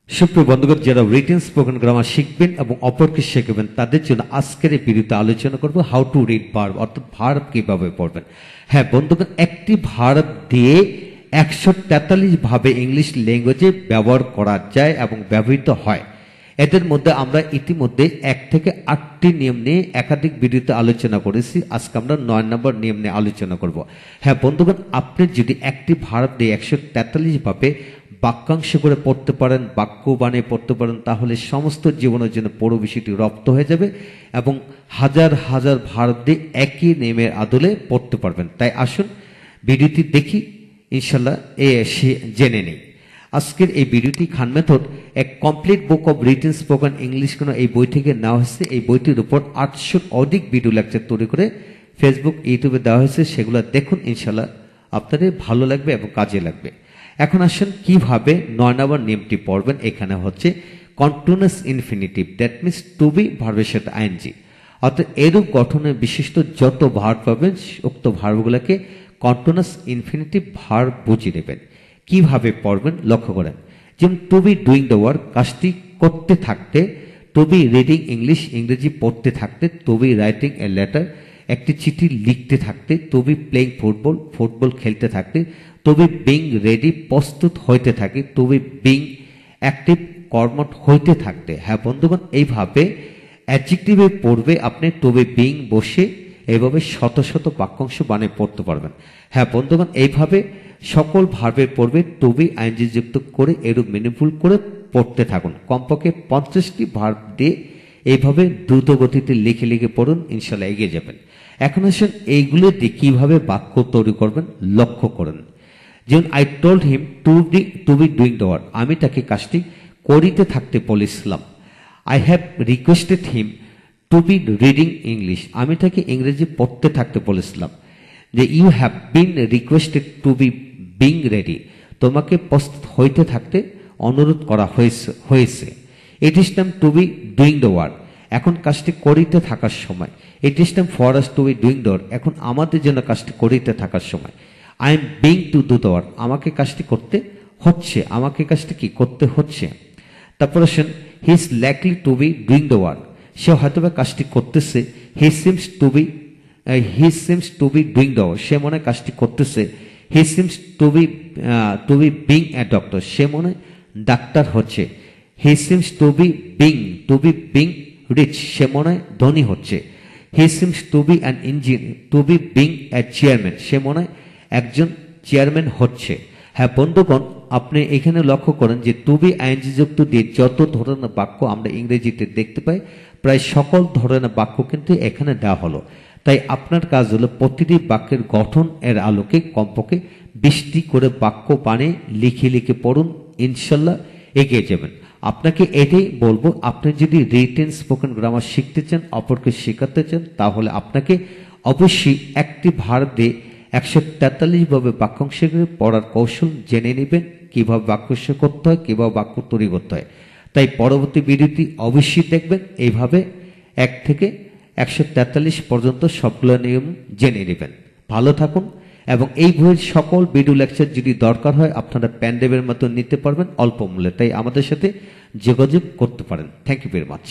সুপ্রিয় বন্ধুগণ, যারা রিটেন স্পোকেন গ্রামার শিখবেন এবং অপরকে শেখাবেন তাদের জন্য আজকের এই ভিডিওতে আলোচনা করব হাউ টু রিড ভার্ব, অর্থাৎ ভার্ব কিভাবে পড়বেন। হ্যাঁ বন্ধুগণ, একটি ভার্ব দিয়ে 143 ভাবে ইংলিশ ল্যাঙ্গুয়েজে ব্যবহার করা যায় এবং ব্যবহৃত হয়। এদের মধ্যে আমরা ইতিমধ্যে 1 থেকে 8টি নিয়ম নিয়ে একাধিক ভিডিওতে আলোচনা করেছি। আজকে আমরা 9 নম্বর নিয়ম নিয়ে আলোচনা করব। হ্যাঁ বন্ধুগণ, আপনি যদি একটি ভার্ব দিয়ে 143 ভাবে বাক্যাংশ করে পড়তে পারেন, বাক্য বানিয়ে পড়তে পারেন, তাহলে সমস্ত জীবনের জন্য পুরো বিষয়টি রপ্ত হয়ে যাবে এবং হাজার হাজার ভার্ব দিয়ে একই নিয়মের আদলে পড়তে পারবেন। তাই আসুন ভিডিওটি দেখি, ইনশাল্লাহ জেনে নেই। আজকের এই ভিডিওটি খান মেথড এক complete book of written spoken English কোন এই বই থেকে নেওয়া হয়েছে। এই বইটির উপর 800 অধিক ভিডিও লেকচার তৈরি করে ফেসবুক, ইউটিউবে দেওয়া হয়েছে। সেগুলো দেখুন, ইনশাল্লাহ আপনাদের ভালো লাগবে এবং কাজে লাগবে। এখন আসেন কিভাবে 9 নম্বর নিয়মটি পড়বেন। এখানে হচ্ছে continuous infinitive, that means to be ভার্বের সাথে আইএনজি, অর্থাৎ এরূপ গঠনের বিশিষ্ট যত ভার্ব পাবেন উক্ত ভার্বগুলোকে কন্টিনিউয়াস ইনফিনিটিভ ভার্ব বুঝিয়ে নেবেন। কিভাবে পড়বেন লক্ষ্য করেন। যেমন to be doing the work, কাজটি করতে থাকতে, টু বি রিডিং ইংলিশ, ইংরেজি পড়তে থাকতে, to be writing a letter, একটি চিঠি লিখতে থাকতে, to be playing football, football খেলতে থাকতে, টু বি বিং রেডি, প্রস্তুত হইতে থাকে, টু বি বিং অ্যাক্টিভ, কর্মঠ হইতে থাকতে। হ্যাঁ বন্ধুগণ, এইভাবে অ্যাডজেক্টিভে পড়বে আপনি টু বি বিং বসে এইভাবে শত শত বাক্যাংশ বানিয়ে পড়তে পারবেন। হ্যাঁ বন্ধুগণ, এইভাবে সকল ভার্বে পড়বে টু বি আইএনজি যুক্ত করে এরূপ মিনিংফুল করে পড়তে থাকুন। কমপক্ষে 50টি ভার্ব দিয়ে এইভাবে দ্রুত গতিতে লিখে লিখে পড়ুন, ইনশাল্লাহ এগিয়ে যাবেন। এখন আসেন এইগুলো দিয়ে কিভাবে বাক্য তৈরি করবেন লক্ষ্য করেন। যেমন I told him to be doing the work, আমি তাকে কাজটি করিতে থাকতে বলেছিলাম। I have requested him to be reading English, আমি তাকে ইংরেজি পড়তে থাকতে বলেছিলাম। যে you have been requested to be being ready, তোমাকে প্রস্তুত হইতে থাকতে অনুরোধ করা হয়েছে। It is time to be doing the work, এখন কাজটি করিতে থাকার সময়। It is time for us to be doing the work, এখন আমাদের জন্য কাজটি করিতে থাকার সময়। I am being to do the work, আমাকে কাজটি করতে হচ্ছে, আমাকে কাজটি কি করতে হচ্ছে। তারপর আসেন he is likely to be doing the work, সে হয়তো কাজটি করতেছে। He seems to be doing the work, সে মনে কাজটি করতেছে। He seems to be being a doctor, সে মনে ডাক্তার হচ্ছে। He seems to be being rich, সে মনে ধনী হচ্ছে। He seems to be an engineer to be being a chairman, সে মনে একজন চেয়ারম্যান হচ্ছে। হ্যাঁ বন্ধুগণ, আপনি এখানে লক্ষ্য করেন যে টু বি আইএনজি যুক্ত দিয়ে যত ধরনের বাক্য আমরা ইংরেজিতে দেখতে পাই, প্রায় সকল ধরনের বাক্য কিন্তু এখানে দেওয়া হলো। তাই আপনার কাজ হলো প্রতিটি বাক্যের গঠন এর আলোকে কমপক্ষে 20টি করে বাক্য বানিয়ে লিখে লিখে পড়ুন, ইনশাল্লাহ এগিয়ে যাবেন। আপনাকে এটাই বলবো, আপনি যদি রিটেন স্পোকেন গ্রামার শিখতে চান, অপরকে শেখাতে চান, তাহলে আপনাকে অবশ্যই একটি ভার্ব দিয়ে 143 ভাবে বাক্যাংশ পড়ার কৌশল জেনে নেবেন, কিভাবে বাক্যাংশ করতে হয়, কিভাবে বাক্য তৈরি করতে হয়। তাই পরবর্তী ভিডিওটি অবশ্যই দেখবেন, এইভাবে 1 থেকে 143 পর্যন্ত সবগুলো নিয়ম জেনে নেবেন। ভালো থাকুন এবং এই বইয়ের সকল ভিডিও লেকচার যদি দরকার হয় আপনারা প্যান্ডেবের মতো নিতে পারবেন অল্প মূল্যে। তাই আমাদের সাথে যোগাযোগ করতে পারেন। Thank you very much.